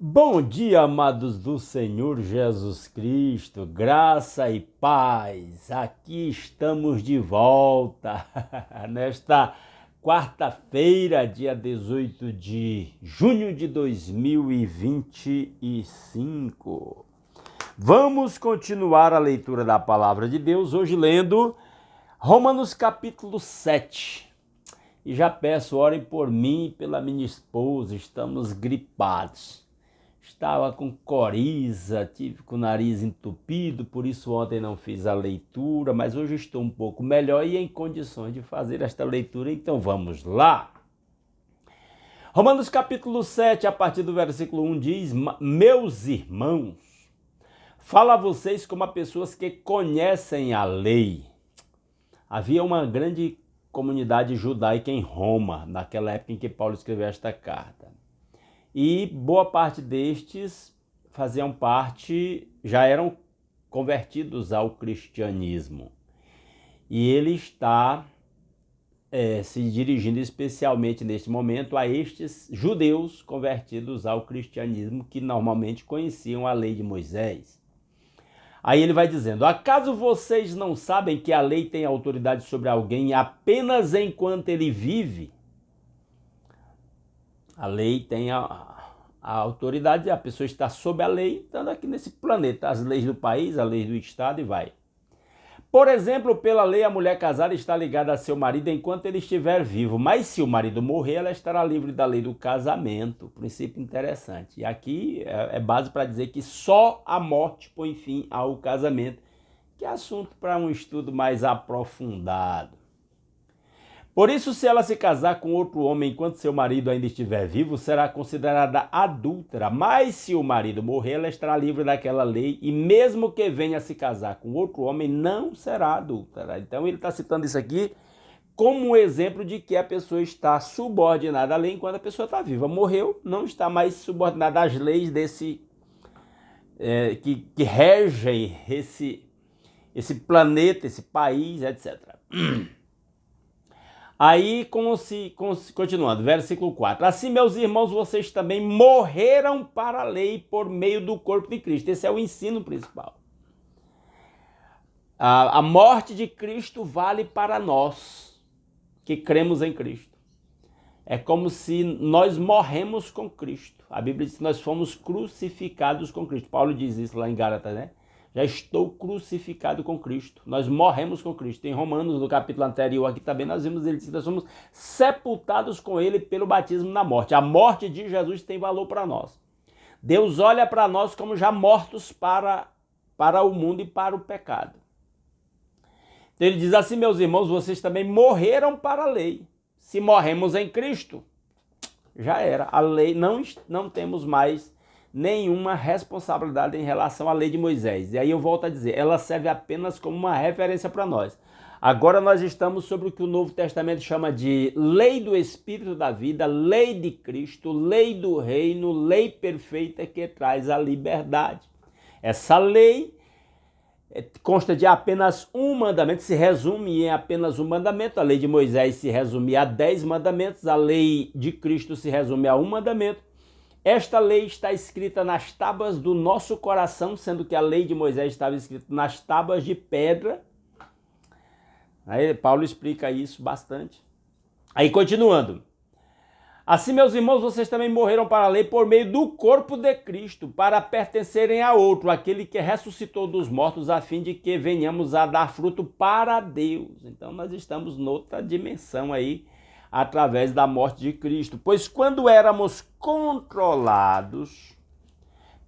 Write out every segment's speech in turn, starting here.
Bom dia, amados do Senhor Jesus Cristo, graça e paz. Aqui estamos de volta nesta quarta-feira, dia 18 de junho de 2025. Vamos continuar a leitura da palavra de Deus, hoje lendo Romanos capítulo 7. E já peço, orem por mim e pela minha esposa, estamos gripados. Estava com coriza, tive com o nariz entupido, por isso ontem não fiz a leitura, mas hoje estou um pouco melhor e em condições de fazer esta leitura, então vamos lá. Romanos capítulo 7, a partir do versículo 1 diz: Meus irmãos, falo a vocês como a pessoas que conhecem a lei. Havia uma grande comunidade judaica em Roma, naquela época em que Paulo escreveu esta carta. E boa parte destes faziam parte, já eram convertidos ao cristianismo. E ele está se dirigindo especialmente neste momento a estes judeus convertidos ao cristianismo que normalmente conheciam a lei de Moisés. Aí ele vai dizendo: acaso vocês não sabem que a lei tem autoridade sobre alguém apenas enquanto ele vive? A lei tem a autoridade, a pessoa está sob a lei, estando aqui nesse planeta, as leis do país, a lei do estado e vai. Por exemplo, pela lei, a mulher casada está ligada a seu marido enquanto ele estiver vivo, mas se o marido morrer, ela estará livre da lei do casamento. Princípio interessante. E aqui é base para dizer que só a morte põe fim ao casamento, que é assunto para um estudo mais aprofundado. Por isso, se ela se casar com outro homem enquanto seu marido ainda estiver vivo, será considerada adúltera. Mas se o marido morrer, ela estará livre daquela lei e mesmo que venha a se casar com outro homem, não será adúltera. Então ele está citando isso aqui como um exemplo de que a pessoa está subordinada à lei enquanto a pessoa está viva. Morreu, não está mais subordinada às leis que regem esse planeta, esse país, etc. Aí, continuando, versículo 4. Assim, meus irmãos, vocês também morreram para a lei por meio do corpo de Cristo. Esse é o ensino principal. A morte de Cristo vale para nós que cremos em Cristo. É como se nós morremos com Cristo. A Bíblia diz que nós fomos crucificados com Cristo. Paulo diz isso lá em Gálatas, né? Já estou crucificado com Cristo. Nós morremos com Cristo. Em Romanos, no capítulo anterior, aqui também nós vimos ele dizer que nós somos sepultados com ele pelo batismo na morte. A morte de Jesus tem valor para nós. Deus olha para nós como já mortos para o mundo e para o pecado. Então ele diz assim: meus irmãos, vocês também morreram para a lei. Se morremos em Cristo, já era. A lei, não temos mais nenhuma responsabilidade em relação à lei de Moisés. E aí eu volto a dizer, ela serve apenas como uma referência para nós. Agora nós estamos sobre o que o Novo Testamento chama de lei do Espírito da vida, lei de Cristo, lei do reino, lei perfeita que traz a liberdade. Essa lei consta de apenas um mandamento, se resume em apenas um mandamento. A lei de Moisés se resume a 10 mandamentos, a lei de Cristo se resume a um mandamento. Esta lei está escrita nas tábuas do nosso coração, sendo que a lei de Moisés estava escrita nas tábuas de pedra. Aí Paulo explica isso bastante. Aí continuando. Assim, meus irmãos, vocês também morreram para a lei por meio do corpo de Cristo, para pertencerem a outro, aquele que ressuscitou dos mortos, a fim de que venhamos a dar fruto para Deus. Então nós estamos noutra dimensão aí, através da morte de Cristo. Pois quando éramos controlados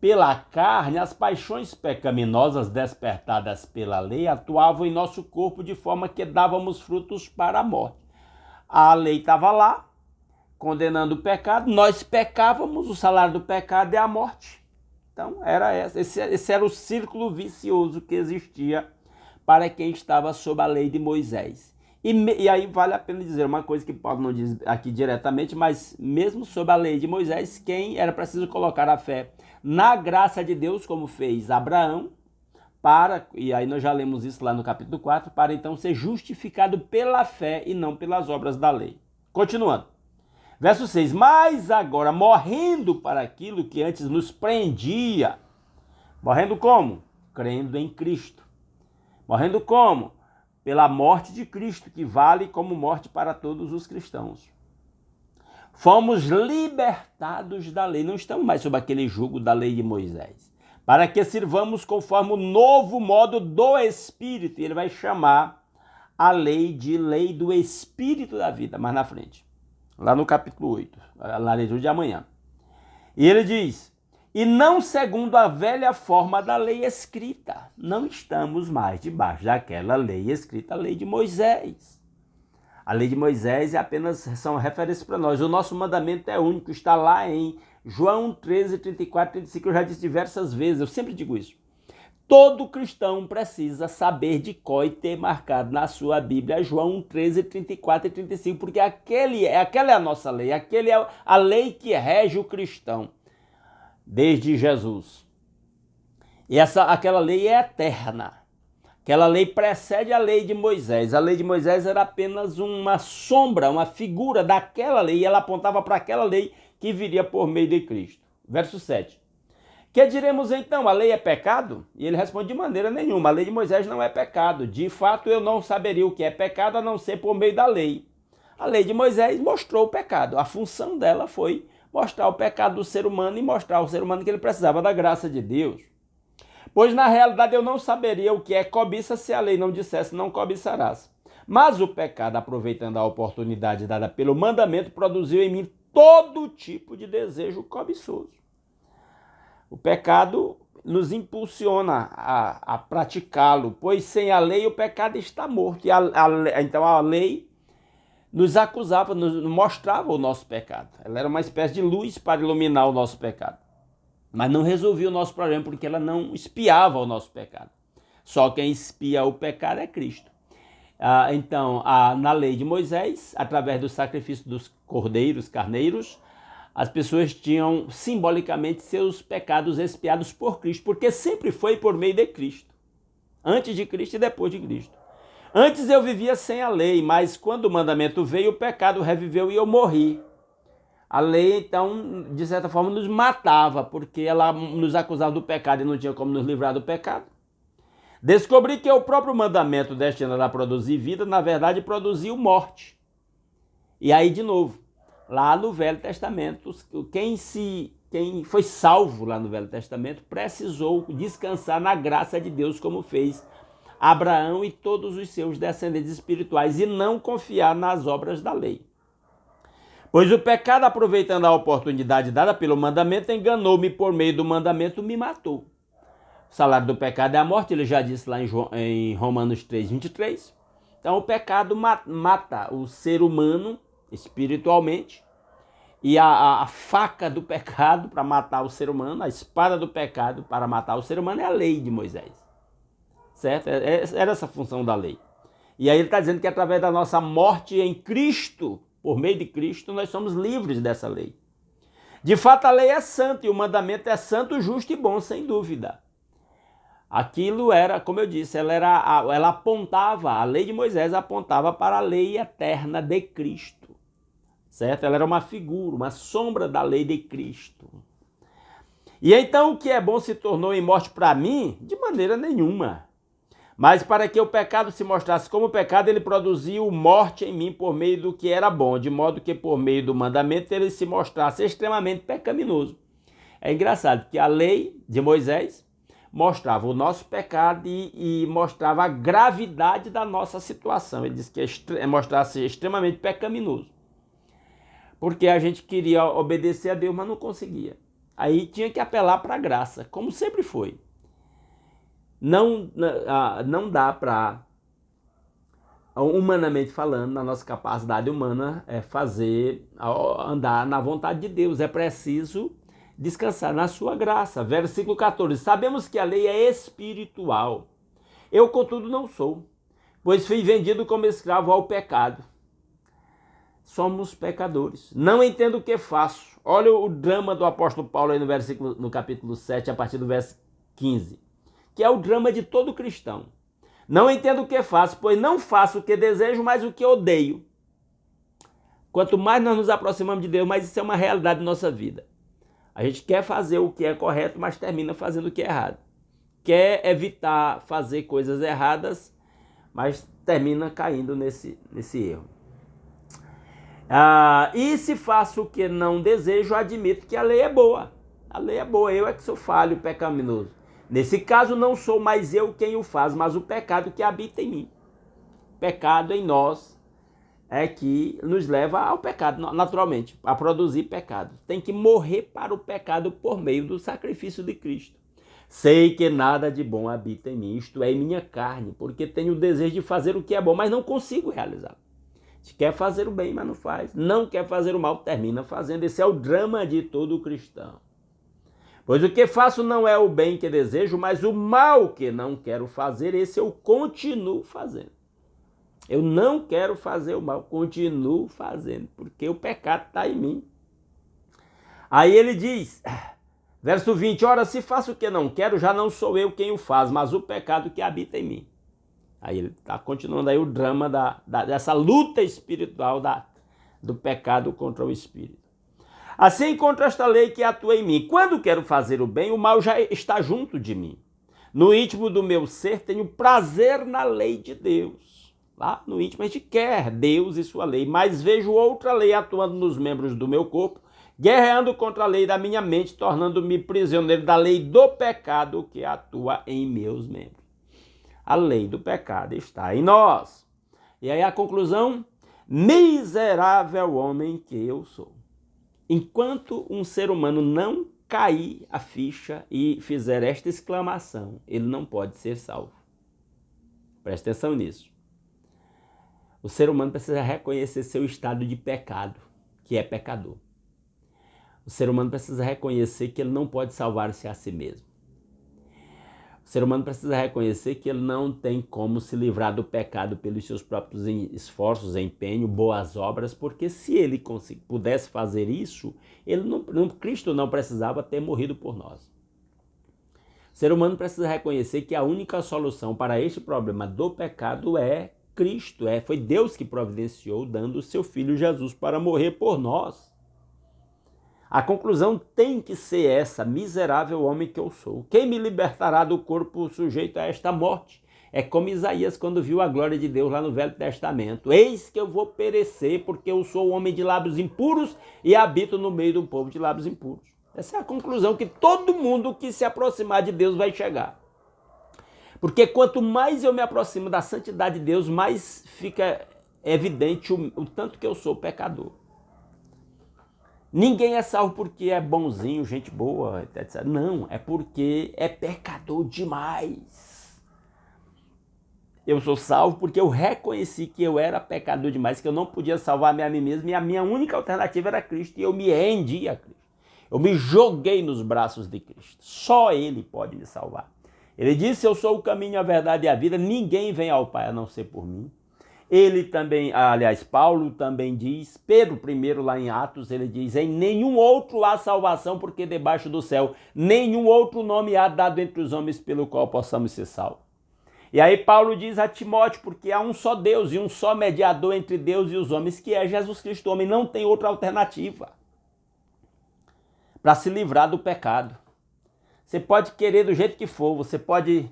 pela carne, as paixões pecaminosas despertadas pela lei atuavam em nosso corpo de forma que dávamos frutos para a morte. A lei estava lá, condenando o pecado, nós pecávamos, o salário do pecado é a morte. Então, esse era o círculo vicioso que existia para quem estava sob a lei de Moisés. E aí vale a pena dizer uma coisa que Paulo não diz aqui diretamente, mas mesmo sob a lei de Moisés, quem era preciso colocar a fé na graça de Deus, como fez Abraão, e aí nós já lemos isso lá no capítulo 4, para então ser justificado pela fé e não pelas obras da lei. Continuando. Verso 6, mas agora, morrendo para aquilo que antes nos prendia, morrendo como? Crendo em Cristo. Morrendo como? Pela morte de Cristo, que vale como morte para todos os cristãos. Fomos libertados da lei, não estamos mais sob aquele jugo da lei de Moisés, para que sirvamos conforme o novo modo do Espírito. E ele vai chamar a lei de lei do Espírito da vida, mais na frente, lá no capítulo 8, na leitura de amanhã. E ele diz, e não segundo a velha forma da lei escrita, não estamos mais debaixo daquela lei escrita, a lei de Moisés. A lei de Moisés são referências para nós. O nosso mandamento é único, está lá em João 13, 34, 35, eu já disse diversas vezes, eu sempre digo isso. Todo cristão precisa saber de cor e ter marcado na sua Bíblia João 13, 34 e 35, porque aquela é a nossa lei, aquele é a lei que rege o cristão desde Jesus. E aquela lei é eterna. Aquela lei precede a lei de Moisés. A lei de Moisés era apenas uma sombra, uma figura daquela lei, e ela apontava para aquela lei que viria por meio de Cristo. Verso 7. Que diremos então? A lei é pecado? E ele responde, de maneira nenhuma. A lei de Moisés não é pecado. De fato, eu não saberia o que é pecado a não ser por meio da lei. A lei de Moisés mostrou o pecado. A função dela foi mostrar o pecado do ser humano e mostrar ao ser humano que ele precisava da graça de Deus. Pois na realidade eu não saberia o que é cobiça se a lei não dissesse não cobiçarás. Mas o pecado, aproveitando a oportunidade dada pelo mandamento, produziu em mim todo tipo de desejo cobiçoso. O pecado nos impulsiona a praticá-lo, pois sem a lei o pecado está morto. Então a lei nos acusava, nos mostrava o nosso pecado. Ela era uma espécie de luz para iluminar o nosso pecado. Mas não resolvia o nosso problema, porque ela não espiava o nosso pecado. Só quem espia o pecado é Cristo. Então, na lei de Moisés, através do sacrifício dos carneiros, as pessoas tinham simbolicamente seus pecados expiados por Cristo, porque sempre foi por meio de Cristo. Antes de Cristo e depois de Cristo. Antes eu vivia sem a lei, mas quando o mandamento veio, o pecado reviveu e eu morri. A lei, então, de certa forma, nos matava, porque ela nos acusava do pecado e não tinha como nos livrar do pecado. Descobri que o próprio mandamento destinado a produzir vida, na verdade, produziu morte. E aí, de novo, lá no Velho Testamento, quem foi salvo lá no Velho Testamento precisou descansar na graça de Deus, como fez Abraão e todos os seus descendentes espirituais, e não confiar nas obras da lei. Pois o pecado, aproveitando a oportunidade dada pelo mandamento, enganou-me por meio do mandamento, me matou. O salário do pecado é a morte, ele já disse lá em Romanos 3, 23. Então o pecado mata o ser humano espiritualmente, e a faca do pecado para matar o ser humano, a espada do pecado para matar o ser humano é a lei de Moisés. Certo? Era essa a função da lei. E aí ele está dizendo que através da nossa morte em Cristo, por meio de Cristo, nós somos livres dessa lei. De fato, a lei é santa e o mandamento é santo, justo e bom, sem dúvida. Aquilo era, como eu disse, ela apontava, a lei de Moisés apontava para a lei eterna de Cristo. Certo? Ela era uma figura, uma sombra da lei de Cristo. E então o que é bom se tornou em morte para mim? De maneira nenhuma. Mas para que o pecado se mostrasse como pecado, ele produziu morte em mim por meio do que era bom, de modo que por meio do mandamento ele se mostrasse extremamente pecaminoso. É engraçado que a lei de Moisés mostrava o nosso pecado e mostrava a gravidade da nossa situação. Ele disse que mostrasse extremamente pecaminoso. Porque a gente queria obedecer a Deus, mas não conseguia. Aí tinha que apelar para a graça, como sempre foi. Não dá para, humanamente falando, na nossa capacidade humana, andar na vontade de Deus. É preciso descansar na sua graça. Versículo 14. Sabemos que a lei é espiritual. Eu, contudo, não sou, pois fui vendido como escravo ao pecado. Somos pecadores. Não entendo o que faço. Olha o drama do apóstolo Paulo aí no capítulo 7, a partir do verso 15. Que é o drama de todo cristão. Não entendo o que faço, pois não faço o que desejo, mas o que odeio. Quanto mais nós nos aproximamos de Deus, mais isso é uma realidade da nossa vida. A gente quer fazer o que é correto, mas termina fazendo o que é errado. Quer evitar fazer coisas erradas, mas termina caindo nesse erro. E se faço o que não desejo, admito que a lei é boa. A lei é boa, eu é que sou falho, pecaminoso. Nesse caso, não sou mais eu quem o faz, mas o pecado que habita em mim. Pecado em nós é que nos leva ao pecado, naturalmente, a produzir pecado. Tem que morrer para o pecado por meio do sacrifício de Cristo. Sei que nada de bom habita em mim, isto é, em minha carne, porque tenho o desejo de fazer o que é bom, mas não consigo realizar. Quer fazer o bem, mas não faz. Não quer fazer o mal, termina fazendo. Esse é o drama de todo cristão. Pois o que faço não é o bem que desejo, mas o mal que não quero fazer, esse eu continuo fazendo. Eu não quero fazer o mal, continuo fazendo, porque o pecado está em mim. Aí ele diz, verso 20, ora, se faço o que não quero, já não sou eu quem o faz, mas o pecado que habita em mim. Aí ele está continuando aí o drama dessa luta espiritual do pecado contra o espírito. Assim encontro esta lei que atua em mim. Quando quero fazer o bem, o mal já está junto de mim. No íntimo do meu ser tenho prazer na lei de Deus. Lá no íntimo a gente quer Deus e sua lei, mas vejo outra lei atuando nos membros do meu corpo, guerreando contra a lei da minha mente, tornando-me prisioneiro da lei do pecado que atua em meus membros. A lei do pecado está em nós. E aí a conclusão, miserável homem que eu sou. Enquanto um ser humano não cair a ficha e fizer esta exclamação, ele não pode ser salvo. Presta atenção nisso. O ser humano precisa reconhecer seu estado de pecado, que é pecador. O ser humano precisa reconhecer que ele não pode salvar-se a si mesmo. O ser humano precisa reconhecer que ele não tem como se livrar do pecado pelos seus próprios esforços, empenho, boas obras, porque se ele pudesse fazer isso, Cristo não precisava ter morrido por nós. O ser humano precisa reconhecer que a única solução para este problema do pecado é Cristo. Foi Deus que providenciou, dando o seu Filho Jesus para morrer por nós. A conclusão tem que ser essa, miserável homem que eu sou. Quem me libertará do corpo sujeito a esta morte? É como Isaías quando viu a glória de Deus lá no Velho Testamento. Eis que eu vou perecer porque eu sou homem de lábios impuros e habito no meio de um povo de lábios impuros. Essa é a conclusão que todo mundo que se aproximar de Deus vai chegar. Porque quanto mais eu me aproximo da santidade de Deus, mais fica evidente o tanto que eu sou pecador. Ninguém é salvo porque é bonzinho, gente boa, etc. Não, é porque é pecador demais. Eu sou salvo porque eu reconheci que eu era pecador demais, que eu não podia salvar-me a mim mesmo e a minha única alternativa era Cristo e eu me rendi a Cristo. Eu me joguei nos braços de Cristo. Só Ele pode me salvar. Ele disse, eu sou o caminho, a verdade e a vida, ninguém vem ao Pai a não ser por mim. Ele também, aliás, Paulo também diz, Pedro primeiro lá em Atos, ele diz, em nenhum outro há salvação, porque debaixo do céu nenhum outro nome há dado entre os homens pelo qual possamos ser salvos. E aí Paulo diz a Timóteo, porque há um só Deus e um só mediador entre Deus e os homens, que é Jesus Cristo. O homem não tem outra alternativa para se livrar do pecado. Você pode querer do jeito que for, você pode,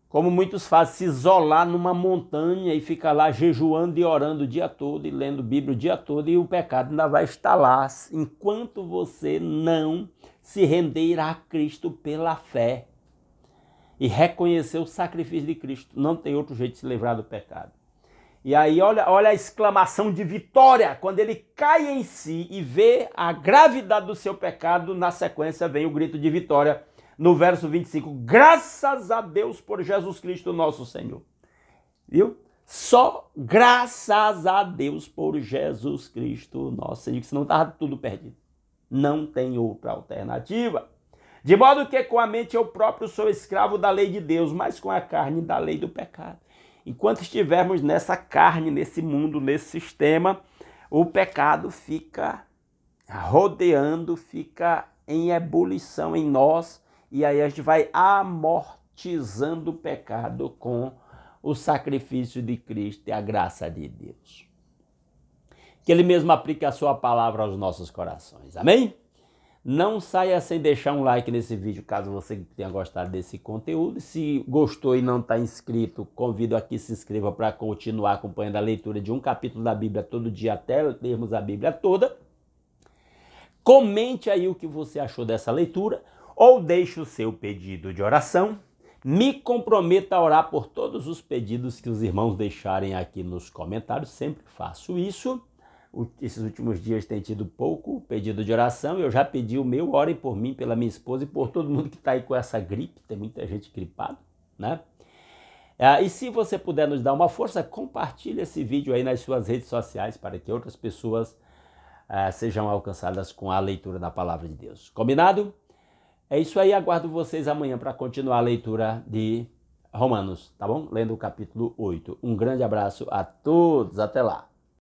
como muitos fazem, se isolar numa montanha e ficar lá jejuando e orando o dia todo e lendo Bíblia o dia todo e o pecado ainda vai estar lá enquanto você não se render a Cristo pela fé e reconhecer o sacrifício de Cristo. Não tem outro jeito de se livrar do pecado. E aí olha a exclamação de vitória, quando ele cai em si e vê a gravidade do seu pecado, na sequência vem o grito de vitória. No verso 25, graças a Deus por Jesus Cristo nosso Senhor. Viu? Só graças a Deus por Jesus Cristo nosso Senhor, que senão estava tudo perdido. Não tem outra alternativa. De modo que com a mente eu próprio sou escravo da lei de Deus, mas com a carne da lei do pecado. Enquanto estivermos nessa carne, nesse mundo, nesse sistema, o pecado fica rodeando, fica em ebulição em nós, e aí a gente vai amortizando o pecado com o sacrifício de Cristo e a graça de Deus. que Ele mesmo aplique a sua palavra aos nossos corações. Amém? Não saia sem deixar um like nesse vídeo, caso você tenha gostado desse conteúdo. Se gostou e não está inscrito, convido a que se inscreva para continuar acompanhando a leitura de um capítulo da Bíblia todo dia até lermos a Bíblia toda. Comente aí o que você achou dessa leitura ou deixe o seu pedido de oração. Me comprometo a orar por todos os pedidos que os irmãos deixarem aqui nos comentários. Sempre faço isso. Esses últimos dias tem tido pouco pedido de oração. Eu já pedi o meu, orem por mim, pela minha esposa e por todo mundo que está aí com essa gripe. Tem muita gente gripada, né? E se você puder nos dar uma força, compartilhe esse vídeo aí nas suas redes sociais para que outras pessoas sejam alcançadas com a leitura da palavra de Deus. Combinado? É isso aí, aguardo vocês amanhã para continuar a leitura de Romanos, tá bom? Lendo o capítulo 8. Um grande abraço a todos, até lá.